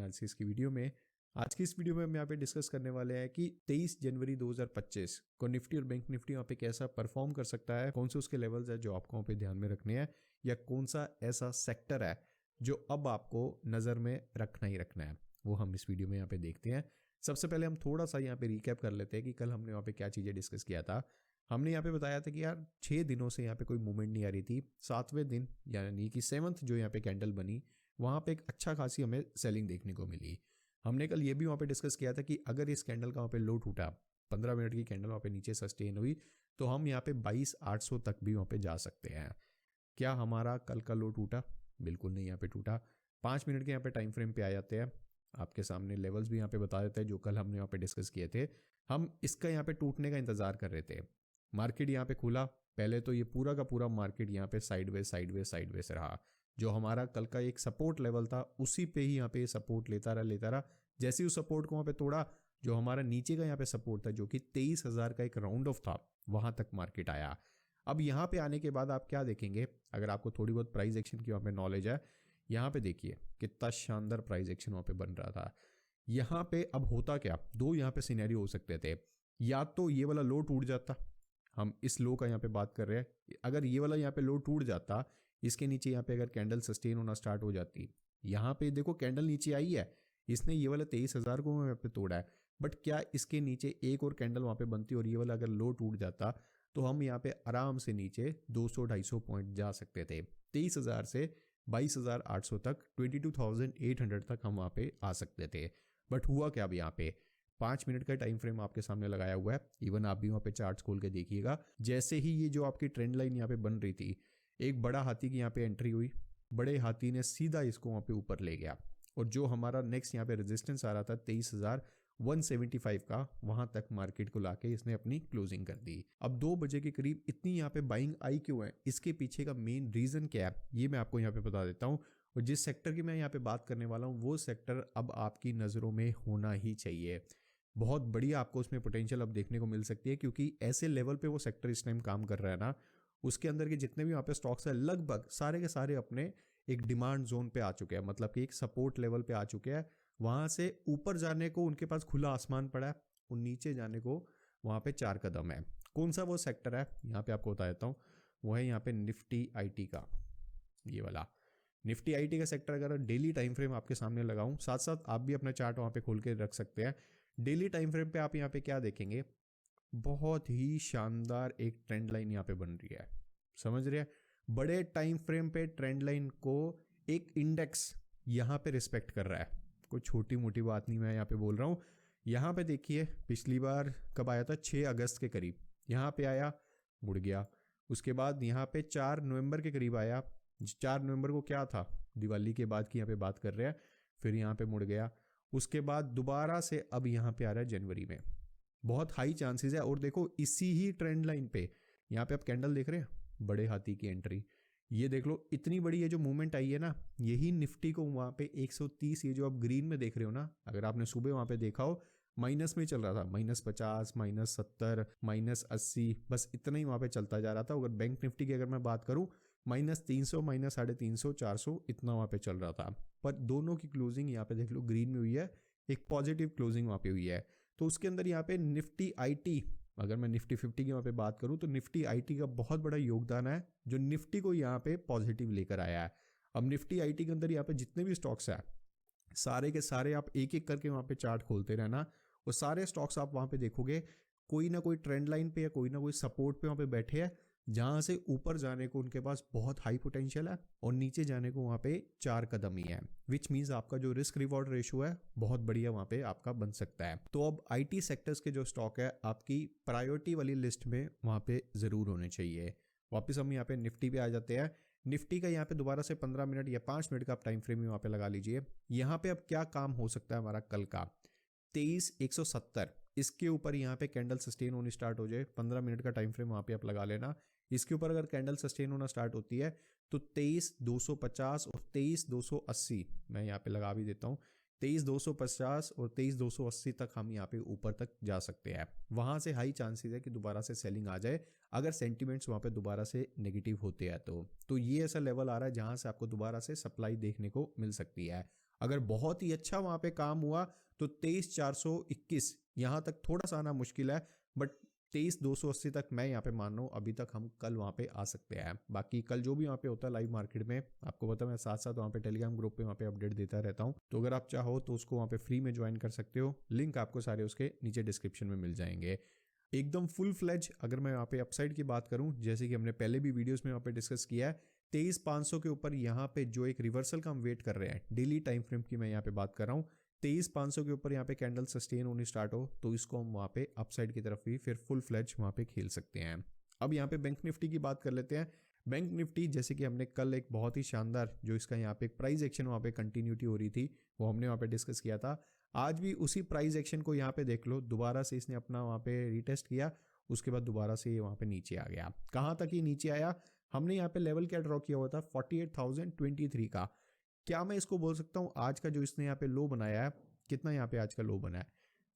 Analysis की video में। आज की इस वीडियो में हम यहाँ पे डिस्कस करने वाले हैं कि 23 जनवरी 2025 को निफ्टी और बैंक निफ्टी यहाँ पे कैसा परफॉर्म कर सकता है, कौन से उसके लेवल्स है जो आपको वहाँ पे ध्यान में रखने हैं, या कौन सा ऐसा सेक्टर है जो अब आपको नज़र में रखना ही रखना है, वो हम इस वीडियो में यहाँ पे देखते हैं। सबसे पहले हम थोड़ा सा यहाँ पे रिकैप कर लेते हैं कि कल हमने वहाँ पे क्या चीज़ें डिस्कस किया था। हमने यहाँ पे बताया था कि यार 6 दिनों से यहाँ पे कोई मूवमेंट नहीं आ रही थी। 7वें दिन यानी कि 7th जो यहाँ पे कैंडल बनी, वहाँ पे एक अच्छा खासी हमें सेलिंग देखने को मिली। हमने कल ये भी वहाँ पे डिस्कस किया था कि अगर इस कैंडल का वहाँ पे लो टूटा, 15 मिनट की कैंडल वहाँ पे नीचे सस्टेन हुई, तो हम यहाँ पे 22,800 तक भी वहाँ पे जा सकते हैं। क्या हमारा कल का लो टूटा? बिल्कुल नहीं, यहाँ पे टूटा। 5 मिनट के यहाँ पे टाइम फ्रेम पे आ जाते हैं, आपके सामने लेवल्स भी यहाँ पे बता देते हैं जो कल हमने यहाँ पे डिस्कस किए थे। हम इसका यहाँ पे टूटने का इंतजार कर रहे थे। मार्केट यहाँ पे खुला, पहले तो ये पूरा का पूरा मार्केट यहाँ पे साइडवेज रहा। जो हमारा कल का एक सपोर्ट लेवल था उसी पे ही यहाँ पे सपोर्ट लेता रहा। जैसे उस सपोर्ट को वहाँ पे तोड़ा, जो हमारा नीचे का यहाँ पे सपोर्ट था जो कि 23,000 का एक राउंड ऑफ था, वहां तक मार्केट आया। अब यहाँ पे आने के बाद आप क्या देखेंगे, अगर आपको थोड़ी बहुत प्राइस एक्शन की वहाँ पे नॉलेज है, यहाँ पे देखिए कितना शानदार प्राइस एक्शन वहाँ पे बन रहा था। यहाँ पे अब होता क्या, दो यहाँ पे सिनेरियो हो सकते थे। या तो ये वाला लो टूट जाता, हम इस लो का यहाँ पे बात कर रहे हैं, अगर ये वाला यहाँ पे लो टूट जाता, इसके नीचे यहाँ पे अगर कैंडल सस्टेन होना स्टार्ट हो जाती, यहाँ पे देखो कैंडल नीचे आई है, इसने ये वाला 23,000 को यहाँ पे तोड़ा है, बट क्या इसके नीचे एक और कैंडल वहाँ पे बनती और ये वाला अगर लो टूट जाता, तो हम यहाँ पे आराम से नीचे 200-250 पॉइंट जा सकते थे। 23,000 से 22,800 तक, 22,800 तक हम वहाँ पे आ सकते थे। बट हुआ क्या, अब यहाँ पे 5 मिनट का टाइम फ्रेम आपके सामने लगाया हुआ है, इवन आप भी वहाँ पे चार्ट्स खोल के देखिएगा। जैसे ही ये जो आपकी ट्रेंड लाइन यहाँ पे बन रही थी, एक बड़ा हाथी की यहाँ पे एंट्री हुई, बड़े हाथी ने सीधा इसको वहाँ पे ऊपर ले गया, और जो हमारा नेक्स्ट यहाँ पे रेजिस्टेंस आ रहा था 23,175 का, वहां तक मार्केट को लाके इसने अपनी क्लोजिंग कर दी। अब 2 बजे के करीब इतनी यहाँ पे बाइंग आई क्यों है, इसके पीछे का मेन रीजन क्या है, ये मैं आपको यहाँ पे बता देता हूँ। और जिस सेक्टर की मैं यहाँ पे बात करने वाला हूँ, वो सेक्टर अब आपकी नज़रों में होना ही चाहिए। बहुत बढ़िया आपको उसमें पोटेंशियल अब देखने को मिल सकती है, क्योंकि ऐसे लेवल पे वो सेक्टर इस टाइम काम कर रहा है ना, उसके अंदर के जितने भी वहाँ पे स्टॉक्स है लगभग सारे के सारे अपने एक डिमांड जोन पे आ चुके हैं, मतलब कि एक सपोर्ट लेवल पे आ चुके हैं। वहां से ऊपर जाने को उनके पास खुला आसमान पड़ा है, और नीचे जाने को वहां पे 4 कदम है। कौन सा वो सेक्टर है, यहाँ पे आपको बता देता हूँ। वो है यहाँ पे निफ्टी आईटी का, ये वाला निफ्टी आईटी का सेक्टर। अगर डेली टाइम फ्रेम आपके सामने लगाऊं, साथ साथ आप भी अपना चार्ट वहां पे खोल के रख सकते हैं। डेली टाइम फ्रेम पे आप यहाँ पे क्या देखेंगे, बहुत ही शानदार एक ट्रेंड लाइन यहाँ पे बन रही है, समझ रहे हैं। बड़े टाइम फ्रेम पे ट्रेंड लाइन को एक इंडेक्स यहाँ पे रिस्पेक्ट कर रहा है, कोई छोटी मोटी बात नहीं मैं यहाँ पे बोल रहा हूँ। यहाँ पे देखिए पिछली बार कब आया था, 6 अगस्त के करीब यहाँ पे आया, मुड़ गया। उसके बाद यहाँ पे 4 नवंबर के करीब आया, 4 नवंबर को क्या था, दिवाली के बाद की यहाँ पे बात कर रहे हैं, फिर यहाँ पे मुड़ गया। उसके बाद दोबारा से अब यहाँ पे आ रहा है जनवरी में, बहुत हाई चांसेस है। और देखो इसी ही ट्रेंड लाइन पे यहाँ पे आप कैंडल देख रहे हैं, बड़े हाथी की एंट्री, ये देख लो इतनी बड़ी ये जो मूवमेंट आई है ना, यही निफ्टी को वहाँ पे 130, ये जो आप ग्रीन में देख रहे हो ना, अगर आपने सुबह वहाँ पे देखा हो माइनस में चल रहा था, -50, -70, -80, बस इतना ही वहाँ पे चलता जा रहा था। अगर बैंक निफ्टी की अगर मैं बात करूँ, -300, -350, 400 इतना वहाँ पे चल रहा था। पर दोनों की क्लोजिंग यहाँ पे देख लो ग्रीन में हुई है, एक पॉजिटिव क्लोजिंग वहाँ पे हुई है। तो उसके अंदर यहाँ पे निफ्टी आईटी, अगर मैं निफ्टी 50 की वहाँ पे बात करूँ, तो निफ्टी आईटी का बहुत बड़ा योगदान है जो निफ्टी को यहाँ पे पॉजिटिव लेकर आया है। अब निफ्टी आईटी के अंदर यहाँ पे जितने भी स्टॉक्स हैं, सारे के सारे आप एक एक करके वहाँ पे चार्ट खोलते रहना, और सारे स्टॉक्स आप वहाँ पे देखोगे कोई ना कोई ट्रेंड लाइन पे या कोई ना कोई सपोर्ट पे वहाँ पे बैठे हैं, जहाँ से ऊपर जाने को उनके पास बहुत हाई पोटेंशियल है, और नीचे जाने को वहाँ पे 4 कदम ही है, विच मीन्स आपका जो रिस्क रिवॉर्ड रेशियो है बहुत बढ़िया वहाँ पे आपका बन सकता है। तो अब आईटी सेक्टर्स के जो स्टॉक है आपकी प्रायोरिटी वाली लिस्ट में वहाँ पे जरूर होने चाहिए। वापस हम यहाँ पे निफ्टी पे आ जाते हैं। निफ्टी का यहाँ पे दोबारा से 15 मिनट या 5 मिनट का आप टाइम फ्रेम वहाँ पे लगा लीजिए। यहाँ पे अब क्या काम हो सकता है हमारा कल का, 23,170, इसके ऊपर यहाँ पे कैंडल सस्टेन होनी स्टार्ट हो जाए, 15 मिनट का टाइम फ्रेम वहाँ पे आप लगा लेना। इसके ऊपर अगर कैंडल सस्टेन होना स्टार्ट होती है तो 23,250 और 23,280 मैं यहाँ पे लगा भी देता हूँ, 23,250 और 23,280 तक हम यहाँ पे ऊपर तक जा सकते हैं। वहां से हाई चांसेस है कि दोबारा से सेलिंग आ जाए, अगर सेंटिमेंट्स वहां पे दोबारा से नेगेटिव होते हैं तो ये ऐसा लेवल आ रहा है जहां से आपको दोबारा से सप्लाई देखने को मिल सकती है। अगर बहुत ही अच्छा वहाँ पे काम हुआ तो 23,421 यहाँ तक थोड़ा सा आना मुश्किल है, बट 23,280 तक मैं यहाँ पे मान रहा हूँ अभी तक हम कल वहाँ पे आ सकते हैं। बाकी कल जो भी वहाँ पे होता है लाइव मार्केट में, आपको पता है मैं साथ साथ वहाँ पे टेलीग्राम ग्रुप पे वहाँ पे अपडेट देता रहता हूँ, तो अगर आप चाहो तो उसको वहाँ पे फ्री में ज्वाइन कर सकते हो। लिंक आपको सारे उसके नीचे डिस्क्रिप्शन में मिल जाएंगे। एकदम फुल फ्लेज अगर मैं यहाँ पे अपसाइड की बात करूँ, जैसे कि हमने पहले भी वीडियोस में यहाँ पे डिस्कस किया है, 23,500 के ऊपर यहाँ पे जो एक रिवर्सल का हम वेट कर रहे हैं, डेली टाइम फ्रेम की मैं यहाँ पे बात कर रहा हूँ, 23,500 के ऊपर यहाँ पे कैंडल सस्टेन होनी स्टार्ट हो तो इसको हम वहाँ पे अपसाइड की तरफ भी फिर फुल फ्लेज वहाँ पे खेल सकते हैं। अब यहाँ पे बैंक निफ्टी की बात कर लेते हैं। बैंक निफ्टी जैसे कि हमने कल एक बहुत ही शानदार जो इसका यहाँ पे एक प्राइस एक्शन वहाँ पे कंटिन्यूटी हो रही थी वो हमने वहाँ पे डिस्कस किया था। आज भी उसी प्राइस एक्शन को यहाँ पे देख लो, दोबारा से इसने अपना वहाँ पे रीटेस्ट किया, उसके बाद दोबारा से ये वहाँ पे नीचे आ गया। कहाँ तक ये नीचे आया, हमने यहाँ पे लेवल क्या ड्रॉ किया हुआ था 48,023 का। क्या मैं इसको बोल सकता हूँ आज का जो इसने यहाँ पे लो बनाया है, कितना यहाँ पे आज का लो बना है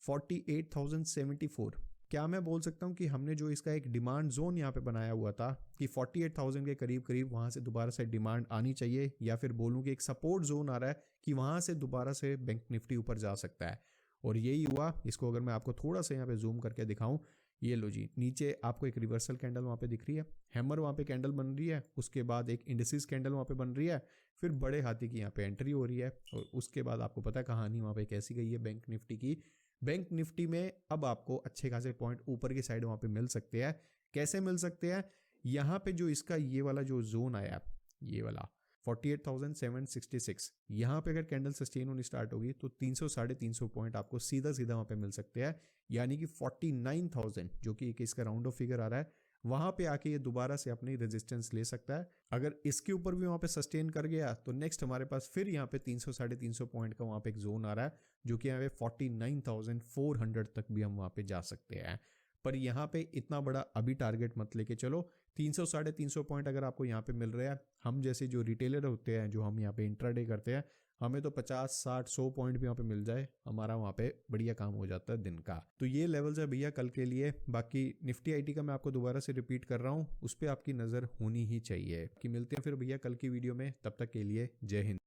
48,074, क्या मैं बोल सकता हूँ कि हमने जो इसका एक डिमांड जोन यहाँ पे बनाया हुआ था कि 48,000 के करीब करीब वहाँ से दोबारा से डिमांड आनी चाहिए, या फिर बोलूँ कि एक सपोर्ट जोन आ रहा है कि वहाँ से दोबारा से बैंक निफ्टी ऊपर जा सकता है, और यही हुआ। इसको अगर मैं आपको थोड़ा सा यहाँ पे जूम करके दिखाऊं, ये लो जी, नीचे आपको एक रिवर्सल कैंडल वहाँ पे दिख रही है, हैमर वहाँ पे कैंडल बन रही है, उसके बाद एक इंडिसेस कैंडल वहाँ पे बन रही है, फिर बड़े हाथी की यहाँ पे एंट्री हो रही है, और उसके बाद आपको पता है कहानी वहाँ पे कैसी गई है बैंक निफ्टी की। बैंक निफ्टी में अब आपको अच्छे खासे पॉइंट ऊपर की साइड वहाँ पे मिल सकते हैं। कैसे मिल सकते हैं, यहाँ पे जो इसका ये वाला जो जोन आया, ये वाला 48,766, यहाँ पे अगर कैंडल सस्टेन होनी स्टार्ट होगी तो 300-350 पॉइंट आपको सीधा सीधा वहाँ पे मिल सकते हैं, यानी कि 49,000 जो कि एक इसका राउंड ऑफ फिगर आ रहा है, वहाँ पे आके ये दोबारा से अपनी रेजिस्टेंस ले सकता है। अगर इसके ऊपर भी वहाँ पे सस्टेन कर गया तो नेक्स्ट हमारे पास फिर यहाँ पे 300-350 पॉइंट का वहाँ पे एक जोन आ रहा है, जो कि यहाँ पे 49,400 तक भी हम वहाँ पे जा सकते हैं। पर यहाँ पे इतना बड़ा अभी टारगेट मत लेके चलो, 300-350 पॉइंट अगर आपको यहाँ पे मिल रहा है, हम जैसे जो रिटेलर होते हैं जो हम यहाँ पे इंट्राडे करते हैं, हमें तो 50-60-100 पॉइंट भी यहाँ पे मिल जाए, हमारा वहाँ पे बढ़िया काम हो जाता है दिन का। तो ये लेवल्स है भैया कल के लिए। बाकी निफ्टी आईटी का मैं आपको दोबारा से रिपीट कर रहा हूँ, उस पर आपकी नज़र होनी ही चाहिए। कि मिलते हैं फिर भैया कल की वीडियो में, तब तक के लिए जय हिंद।